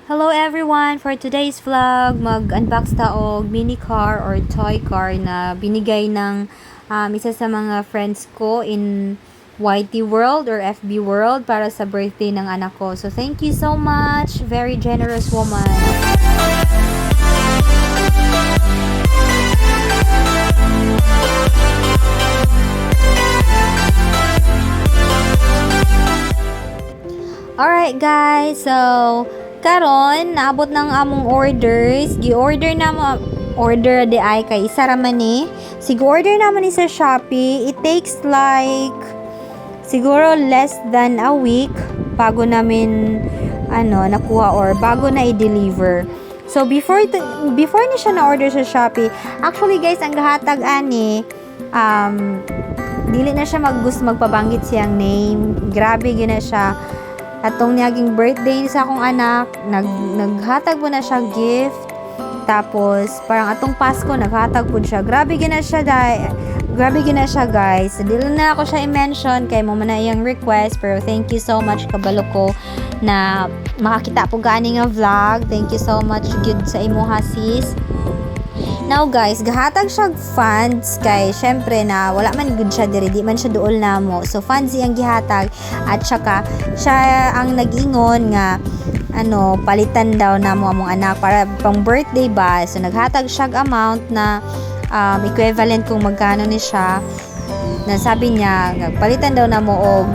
Hello everyone! For today's vlog, mag-unbox taog mini car or toy car na binigay ng isa sa mga friends ko in YT World or FB World para sa birthday ng anak ko. So thank you so much! Very generous woman! Alright guys, so karon naabot ng among orders. Gi-order na mo order di ay kay isa ra man ni. Sig-order naman ni sa Shopee. It takes like siguro less than a week bago namin nakuha or bago na i-deliver. So before ni siya na-order sa Shopee, actually guys, ang gahatag ani dili na siya magpabanggit siyang name. Grabe gyud na siya. Atong niyaging birthday sa akong anak, naghatag po na siya gift. Tapos parang atong Pasko naghatag po siya. Grabe gina siya guys. Dili na ako siya i-mention kay mo man na iyang request, pero thank you so much kabalo ko na makakita po gani nga vlog. Thank you so much good sa imuha sis. Now guys, gahatag siya funds kay syempre na wala man good siya diri, di man siya duol namo. So funds iyang gihatag at saka siya ang nag-ingon nga palitan daw namo among anak para pang birthday ba. So naghatag siya amount na equivalent kung magkano ni siya. Na sabi niya palitan daw namo og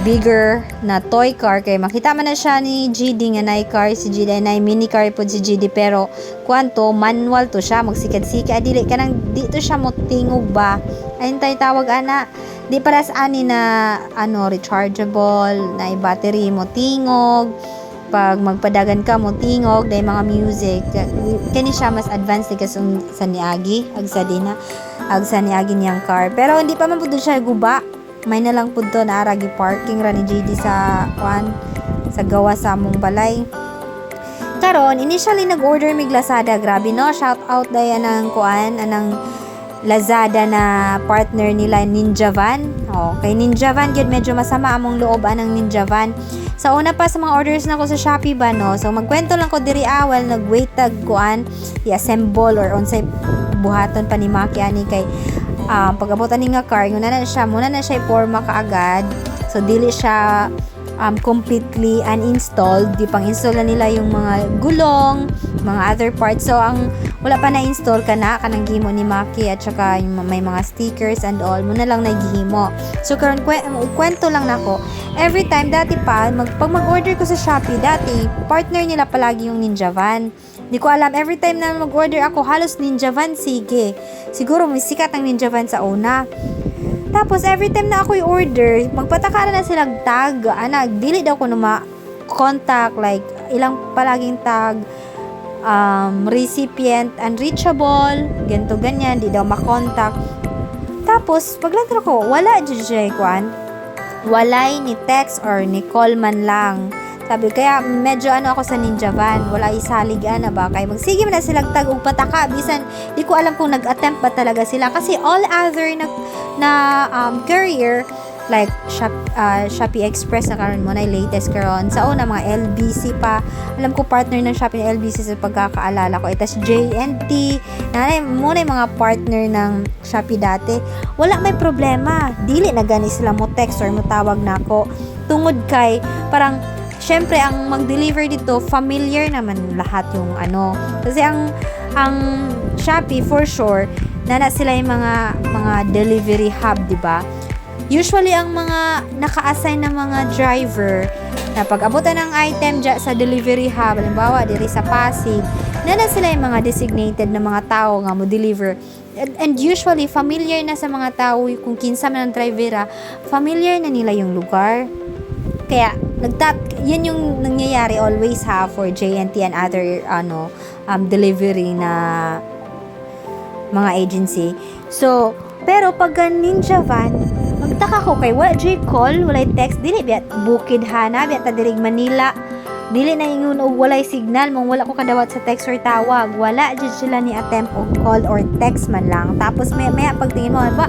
bigger na toy car kay makita man na siya ni GD nga nay car si GD nay mini car po si GD, pero kwanto manual to siya magsikad-sikad dili kanang di to siya mo tingog ba ayun tay tawag ana di para sa ani na rechargeable na battery mo tingog pag magpadagan ka mo tingog dahil mga music kani siya mas advanced kasi sa niagi agsa din na agsa niagi niyang car, pero hindi pa man pud siya guba. May na lang pud to na aragi parking ra ni JD sa gawa sa among balay. Karon initially nag-order mig Lazada, grabe no, shout out day anang anang Lazada na partner nila Ninja Van. Kay Ninja Van gyud medyo masama among loob anang Ninja Van. Sa una pa sa mga orders nako sa Shopee ba no. So magkwento lang ko diri awal nag-wait tag i-assemble or unsay buhaton pa ni Maki ani kay pag-abutan ni nga car muna na siya i-forma kaagad, so dili siya completely uninstalled, di pang install na nila yung mga gulong, mga other parts. So ang wala pa na-install kanang gihimo ni Maki at saka yung may mga stickers and all muna lang nagihimo. So karon kwento lang nako, every time dati pa pag mag-order ko sa Shopee dati partner nila palagi yung Ninja Van. Di ko alam, every time na mag-order ako, halos Ninja Van, sige. Siguro may sikat ang Ninja Van sa una. Tapos, every time na ako i-order, magpataka na silang tag. Dili daw ko na ma-contact, like, ilang palaging tag, recipient, unreachable, ganito, ganyan, di daw ma-contact. Tapos, paglantar ko, wala dyan walay ni text or ni call man lang. Sabi, kaya medyo ako sa Ninja Van, wala isalig ba, kaya magsige na silang tag og pataka, bisan di ko alam kung nag-attempt ba talaga sila, kasi all other courier like Shopee Express na karon mo na latest karon sa una mga LBC pa, alam ko partner ng Shopee ng LBC sa pagkakaalala ko, itas JNT na muna yung mga partner ng Shopee dati, wala may problema, dili na gani sila mo text or mo tawag na ako tungod kay parang syempre, ang mag-deliver dito, familiar naman lahat yung kasi ang Shopee for sure, sila yung mga delivery hub, di ba? Usually, ang mga naka-assign na mga driver, na pag-abutan ng item dyan sa delivery hub, halimbawa, diri sa Pasig, sila yung mga designated na mga tao nga mo deliver. And usually, familiar na sa mga tao, kung kinsa man ang drivera, familiar na nila yung lugar. Kaya, yan yung nangyayari always for JNT and other delivery na mga agency. So, pero pag Ninja Van, magtaka ko kay wala call, wala text, dili biya bukid hana, biya ta dirig Manila. Dili na ingon og walay signal, mong wala ko kadawat sa text or tawag. Wala jud sila ni attempt og call or text man lang. Tapos maya pagtingin mo ba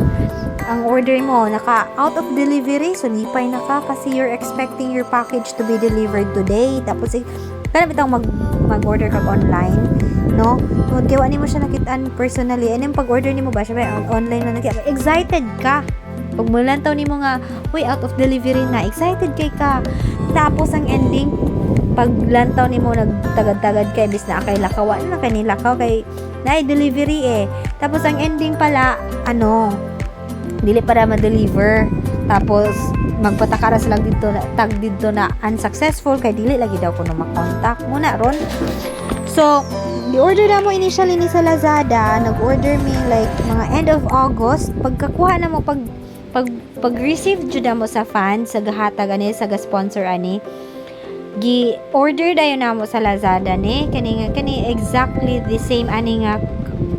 ang order mo naka out of delivery, so lipay na ka kasi you're expecting your package to be delivered today. Tapos kana bitang mag-order kag online, no? Kung kaya mo siya nakitaan personally, and yung pag-order nimo ba siya online na nakita, excited ka. Pag mulantaw nimo nga, uy, out of delivery na, excited kay ka. Tapos ang ending, pag lantaw nimo nagtagad-tagad kay bis na kay lakawan na kanilakaw kay na delivery eh. Tapos ang ending pala, dili para ma-deliver. Tapos magpatakara sila dito na tag dito na unsuccessful kay dili lagi daw kuno makontak mo na ron. So di-order na mo initially ni sa Lazada, nag-order mi like mga end of August. Pagkakuha na mo pag-receive jud na mo sa fan sa gahatag ani sa ga-sponsor ani, gi-order dayon na mo sa Lazada ni kani exactly the same ani nga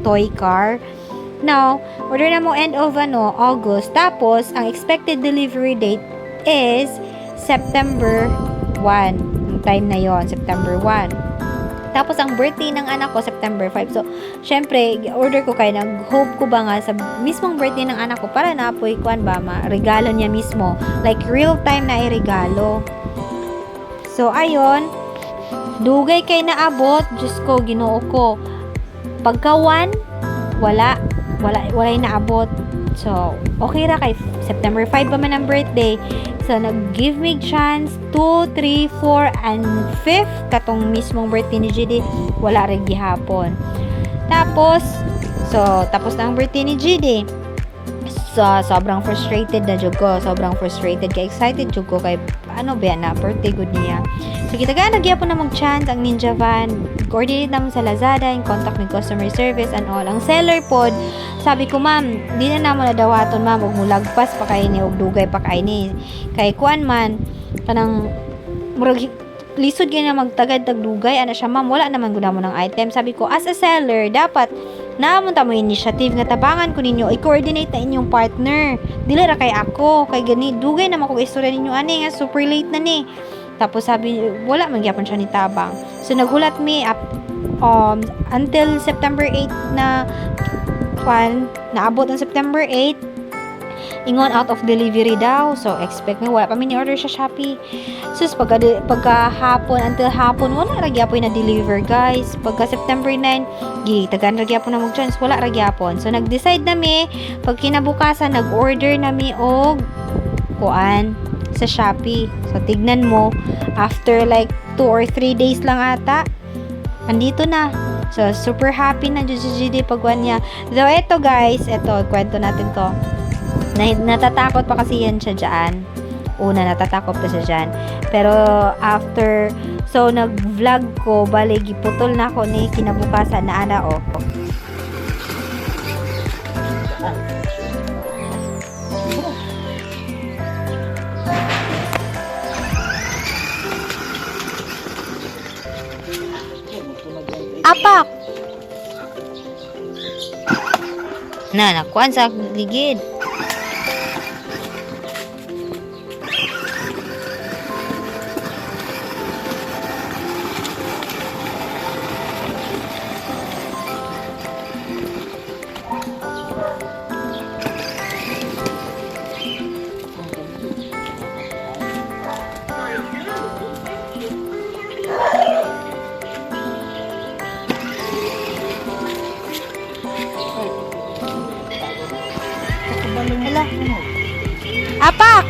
toy car. Now, order na mo end of August. Tapos, ang expected delivery date is September 1. Yung time na yon, September 1. Tapos, ang birthday ng anak ko, September 5. So, syempre, order ko kayo, nag-hope ko ba nga sa mismong birthday ng anak ko para naapoy kuan ba, regalo niya mismo. Like, real time na i-regalo. So, ayun, dugay kay naabot. Diyos ko, ginoo ko. Pagkawan, wala naabot. So, okay ra kay September 5 pa man ang birthday. So, nag-give me chance 2, 3, 4, and 5 katong mismong birthday ni GD. Wala rin gihapon. Tapos na ang birthday ni GD. So, sobrang frustrated na jud ko. Sobrang frustrated kay excited jud ko kay na birthday good niya. So, kita ga nagyapon na mag-chance ang Ninja Van. Coordinate naman sa Lazada, in contact with customer service and all. Ang seller pod, sabi ko, ma'am, di na namo nadawaton, ma'am, ug mulagpas pa kay ni ug dugay pa kay ni. Kay kuan man kanang murag lisod gyud na magtagad tagdugay ana siya, ma'am, wala naman gud mo ng item. Sabi ko, as a seller, dapat naamon ta mo initiative nga tabangan ko ninyo i-coordinate na inyong partner. Dili ra kay ako, kay gani dugay naman kog istorya ninyo ani nga super late na ni. Tapos sabi, wala man gyapon siya ni tabang. So naghulat mi up until September 8 na naabot ang September 8. Ingon out of delivery daw. So expect me wala pa mi ni order sa Shopee. Sus pagka hapon until hapon wala ra gyapon na deliver, guys. Pagka September 9 tagan ra gyapon na mo chance, wala ra gyapon. So nag-decide na mi pag kinabukasan nag-order na mi og kuan sa Shopee. So tignan mo after like 2 or 3 days lang ata andito na. So super happy na GD pagwan niya. So eto guys, kwento natin to. Natatakot pa kasi yan siya dyan. Una, natatakot pa siya dyan. Pero, after, so, nag-vlog ko, bali, giputol na ako ni kinabukasan na ana, Apak! Nakuan sa ligid. Hala. Apak!